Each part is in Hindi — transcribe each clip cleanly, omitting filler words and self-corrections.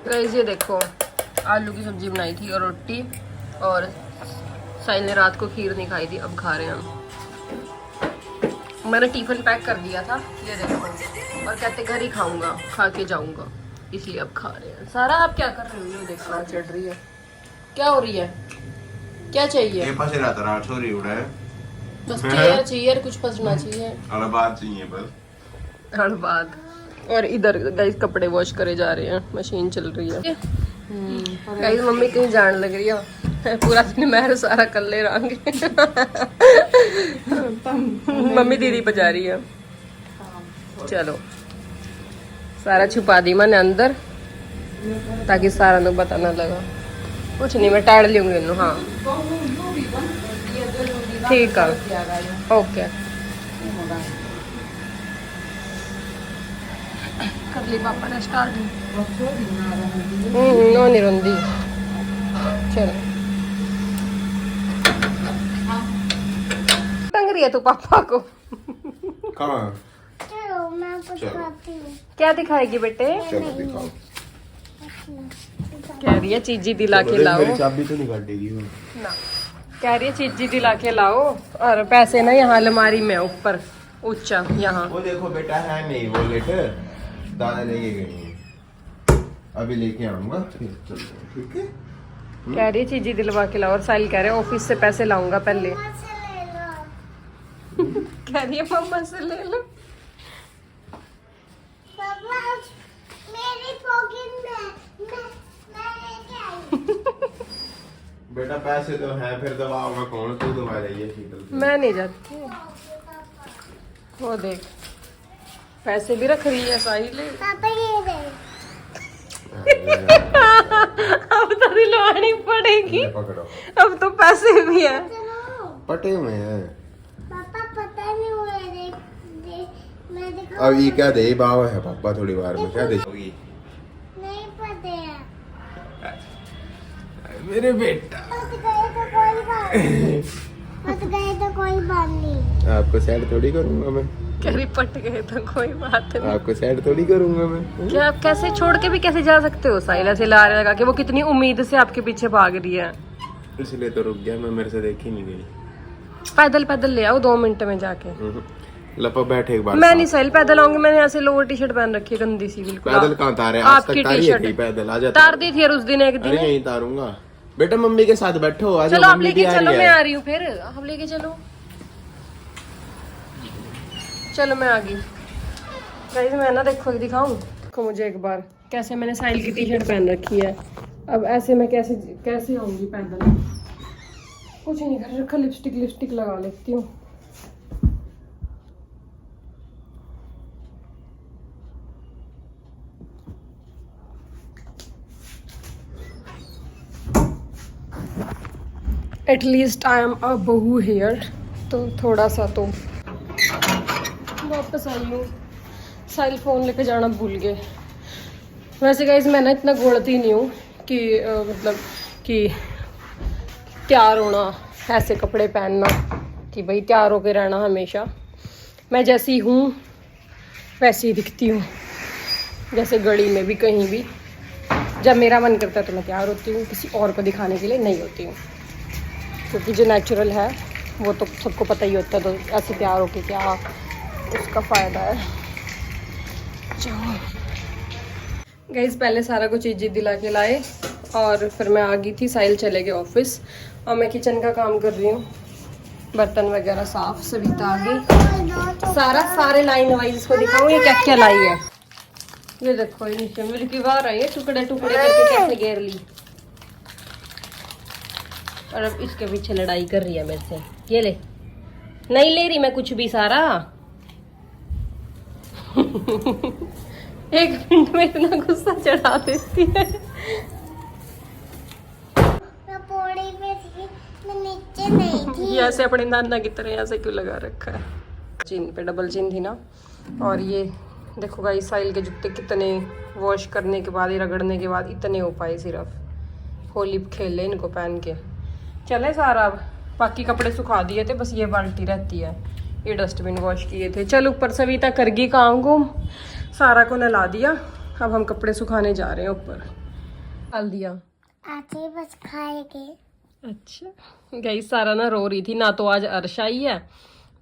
गाइस ये देखो, आलू की सब्जी बनाई थी और रोटी, और साहिल ने रात को खीर नहीं खाई थी, अब खा रहे हैं हम। मैंने टिफिन पैक कर दिया था, ये देखो, और कहते घर ही खाऊंगा, खा के जाऊंगा, इसलिए अब खा रहे हैं। सारा आप क्या कर रही हो? देखो चढ़ रही है, क्या हो रही है, क्या चाहिए? ये फंस रहा था, रात सो रही उड़ा है बस चेयर चाहिए, कुछ फंसना चाहिए, और बात चाहिए बस। हर बात। और इधर गाइस कपड़े वॉश करे जा रहे हैं, मशीन चल रही है। गाइस मम्मी कहीं जान लग रही है, पूरा दिन मैं सारा कर ले रही। मम्मी दीदी पे जा रही है। चलो सारा छुपा दी मैंने अंदर, ताकि सारा लोग पता ना लगा। कुछ नहीं, मैं टाड़ लूंगी इन्हों। हाँ ठीक है, ओके। कर ली पापा ने स्टार्ट। नो नहीं रोंदी। चलो टंग रही है तू पापा को। कहाँ? चलो मैं कुछ खाती हूँ। क्या दिखाएगी बेटे? चलो दिखाओ। कह रही है चीजी दिला के लाओ। मेरी चाबी तो नहीं काटेगी वो। ना, कह रही है चीजी दिला के लाओ, और पैसे ना यहाँ अलमारी में ऊपर ऊंचा यहाँ। वो देखो बेटा है नहीं वॉलेट, दादा लेके गई है, अभी लेके आऊंगा फिर चलते हैं, ठीक है? कह रही है चीजी दिलवा के लाओ, और साहिल कह रहे हैं ऑफिस से पैसे लाऊंगा पहले। मम्मा से ले लो। कह रही है मम्मा से ले लो। पापा मेरी पॉकेट में मैं लेके आई। बेटा पैसे तो हैं, फिर दबाओगा कौन? तू दबा जाइए शीतल। मैं नहीं जाती। वो देख पैसे भी रख रही है साहिल। पापा ये दे। अब तो दिलवानी पड़ेगी, ये पकड़ो, अब तो पैसे भी है। चलो पटे हुए हैं। पापा पता नहीं हुआ मैं दिखाऊं। अब ये क्या दे बाबा है पापा, थोड़ी बार में क्या दे? नहीं पता है। मेरे बेटा मत गए तो कोई बात नहीं। मत गए तो कोई बात नहीं। आपको सैड थोड़ी करूंगा मैं। कह रही पट गए तो कोई बात नहीं। आपको सैड थोड़ी करूंगा मैं। क्या आप कैसे छोड़ के भी कैसे जा सकते हो साहिल? ऐसे लारे लगा के, वो कितनी उम्मीद से आपके पीछे भाग रही है। इसलिए तो रुक गया मैं, मेरे से देखी नहीं गई। पैदल पैदल ले आओ 2 मिनट में जाके। लपा बैठे एक बार। मैं नहीं साहिल पैदल आऊंगी, मैंने ऐसे लोअर टी शर्ट पहन रखी है गंदी सी बिल्कुल। पैदल कहाँ तारे? आज आपकी तक तारी टी-शर्ट है पैदल? आ जाता। तार दी थी यार उस दिन, एक दिन। अरे यहीं तारूंगा बेटा, मम्मी के साथ बैठो। आज चलो आप लेके चलो, मैं आ रही हूँ फिर। आप लेके चलो, चलो मैं आ गई। गाइस मैं ना देखो दिखाऊं देखो मुझे एक बार, कैसे मैंने साहिल की टी शर्ट पहन रखी है। अब ऐसे मैं कैसे कैसे आऊंगी पैदल? कुछ नहीं कर रखा, लिपस्टिक लगा लेती हूँ। एटलीस्ट आई एम अ बहू हेयर, तो थोड़ा सा तो। वापस आई हूँ, साहिल फ़ोन लेके जाना भूल गए। वैसे गाइस मैं ना इतना घोड़ती नहीं हूँ कि मतलब कि तैयार होना, ऐसे कपड़े पहनना कि भाई तैयार होके रहना हमेशा। मैं जैसी हूँ वैसी ही दिखती हूँ, जैसे गली में भी कहीं भी। जब मेरा मन करता है तो मैं तैयार होती हूँ, किसी और को दिखाने के लिए नहीं होती हूँ, क्योंकि जो नेचुरल है वो तो सबको पता ही होता है। तो ऐसे तैयार होके क्या उसका फ़ायदा है। गाइस पहले सारा कुछ चीज़ दिला के लाए, और फिर मैं आ गई थी। साहिल चले गए ऑफिस, और मैं किचन का काम कर रही हूँ, बर्तन वगैरह साफ। सविता आ गई। सारे लाइन वाइज इसको दिखाऊँ ये क्या क्या लाई है। ये देखो ये नीचे मेरी की बार आई है, टुकड़े टुकड़े करके कैसे घेर ली। और अब इसके पीछे लड़ाई कर रही है मेरे से। ये ले, नहीं ले रही मैं कुछ भी सारा। एक मिनट में इतना गुस्सा चढ़ा देती है। मैं पौड़ी पे थी, मैं नीचे नहीं थी। ये ऐसे अपने नाना की तरह ऐसे क्यों लगा रखा है? चिन पे डबल चिन थी ना। और ये देखो गाइस साहिल के जूते कितने वॉश करने के बाद, रगड़ने के बाद इतने हो पाए। सिर्फ होली खेल ले इनको पहन के चले सारा। बाकी कपड़े सुखा दिए थे, बस ये बाल्टी रहती है। ये डस्टबिन वॉश किए थे। चल ऊपर सविता करगी काम को, सारा को नहला दिया। अब हम कपड़े सुखाने जा रहे हैं ऊपर। डाल दिया। आते बस खाएंगे। अच्छा गाइस सारा ना रो रही थी ना, तो आज अर्श आई है,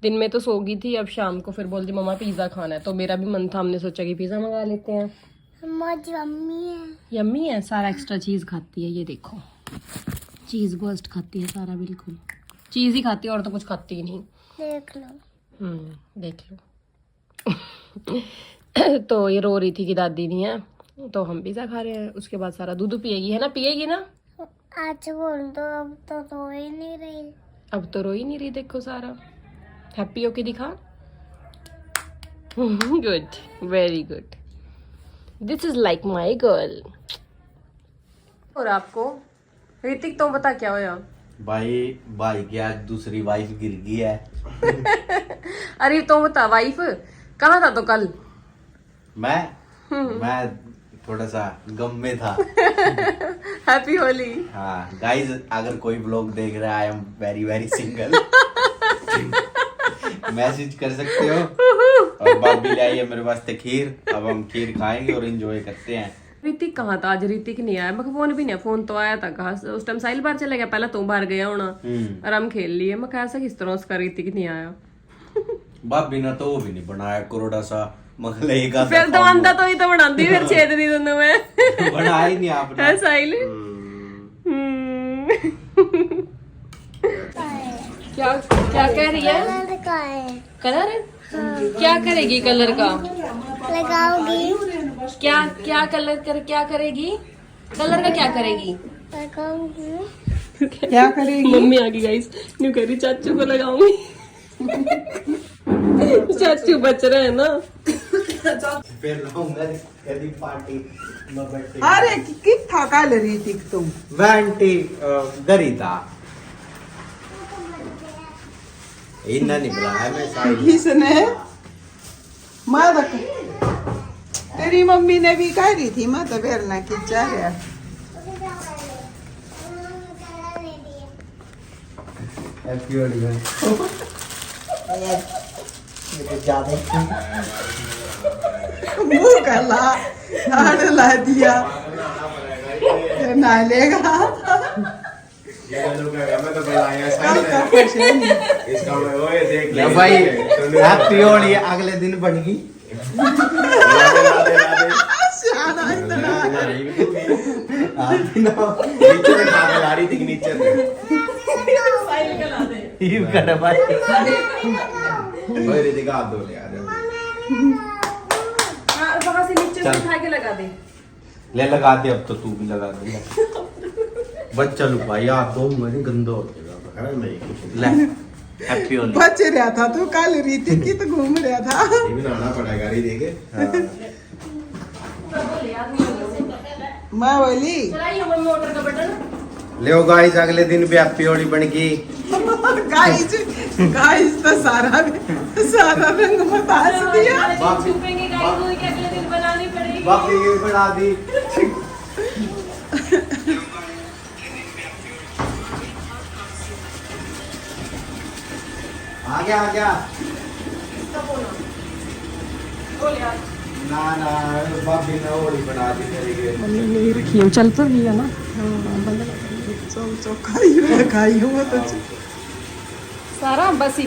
दिन में तो सो गई थी, अब शाम को फिर बोलती मम्मा पिज्जा खाना है, तो मेरा भी मन था, हमने सोचा कि पिज्जा मंगा लेते हैं। यम्मी है। यम्मी है, सारा एक्स्ट्रा चीज खाती है, ये देखो चीज बर्स्ट खाती है सारा, बिल्कुल चीज ही खाती है और तो कुछ खाती ही नहीं। देख लो। देख लो। तो ये रो रही थी कि दादी नहीं है, तो हम पिज्जा खा रहे हैं, उसके बाद सारा दूध पिएगी, है ना, पिएगी ना। आज बोल दो, अब तो रो ही नहीं रही। अब तो रो ही नहीं रही, देखो सारा हैप्पी होके दिखा। Good, very good, this is like my girl. और आपको ऋतिक तो बता क्या होया? भाई की आज दूसरी वाइफ गिर गई है। अरे तो बता, वाइफ कहाँ था तो कल? मैं थोड़ा सा गम में था। हैप्पी होली। हाँ गाइस, अगर कोई ब्लॉग देख रहा है, I am very very single, message कर सकते हो। और भाभी लाई है मेरे वास्ते खीर, अब हम खीर खाएंगे और एंजॉय करते हैं। ऋतिक कहाँ था आज? ऋतिक नहीं आया, मैं फोन भी नहीं, फोन तो आया था, कहा उस टाइम साहिल बाहर चले गया, पहले तो बाहर गया होना और हम खेल लिए। मैं कहा ऐसा किस तरह उसका ऋतिक नहीं आया। भाभी ने तो वो भी नहीं बनाया, करोड़ा सा मगले का फिर तो अंदा तो ही तो बनाती, फिर छेद दी दोनों में। बनाया ही नहीं आपने। है साहिल? क्या क्या कह रही है? कलर का है। कलर क्या करेगी? कलर का लगाओगी? क्या क्या कलर कर क्या करेगी? कलर का क्या करेगी? लगाऊंगी। क्या करेगी? मम्मी आ गई गाइस, न्यू कह रही चाचू को लगाऊंगी। चाचू बच रहे हैं ना। फिर रहूंगा कभी पार्टी में बैठे। अरे कितना काल रीतिक तुम वैंटी गरिता इन्ना नहीं बुलाया मैं साहिल। किसने? मैं तो तेरी मम्मी ने भी कह रही थी, मैं तो फिर ना खिंचा रहा। हैप्पी होली है। मुंह कला हाड़ ला दिया, फिर ना लेगा। मैं तो बुलाया कल का कुछ नहीं। इसका मैं ओए देख ले भाई, हैप्पी होली अगले दिन बन गई। शाना इतना नीचे में खा ला रही थी, नीचे में ईव कर भाई। ओए रे दिखा दो ले यार, वहां से नीचे से उठा के लगा दे। ले लगा दे, अब तो तू भी लगा दे। बच्चा लुका यार, दो महीने गंदा हो जाएगा। है मैं ले हैप्पी होली। बच रहा था तो कल रीतिक की तो घूम रहा था। ये भी नहाना पड़ेगा री देखे। मैं बोली चलाइए मम्मी मोटर का बटन। ले गाइस, अगले दिन भी हैप्पी होली बन गई। गाइस तो सारा रंग बता दिया। छुपेंगे गाइस, के अगले दिन बनानी पड़ेगी। बापी ये बना दी। आ गया ना बापी ने होली बना दी मेरे लिए। मम्मी नहीं रखी हूँ, चल तो रही है ना। खाई हूँ तो सारा बस ही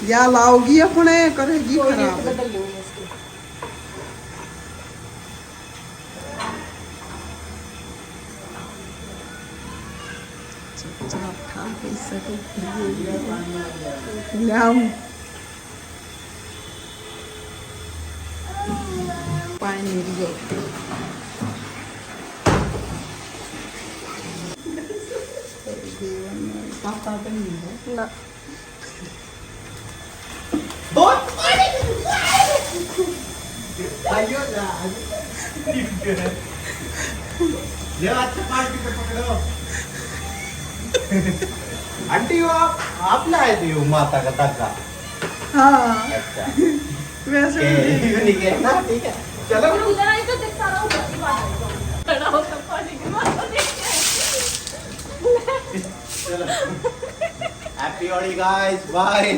या लाओगी अपने करेगी खराब। बदल लूंगी इसको। पानी दियो। पापा तो नहीं है ना ये अच्छा पार्टी पे पकड़ो। आंटी वो आप लाए थे वो माता का धागा। हाँ अच्छा वैसे ठीक है ना, ठीक है चलो। उधर आई तो देख सारा ऊपर की बात है। खड़ा होकर पानी की बात चलो हैप्पी होली गाइस, बाय।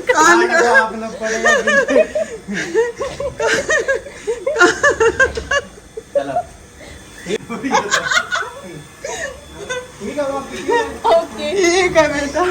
कान आपने पड़ेगा। ओके ठीक है बेटा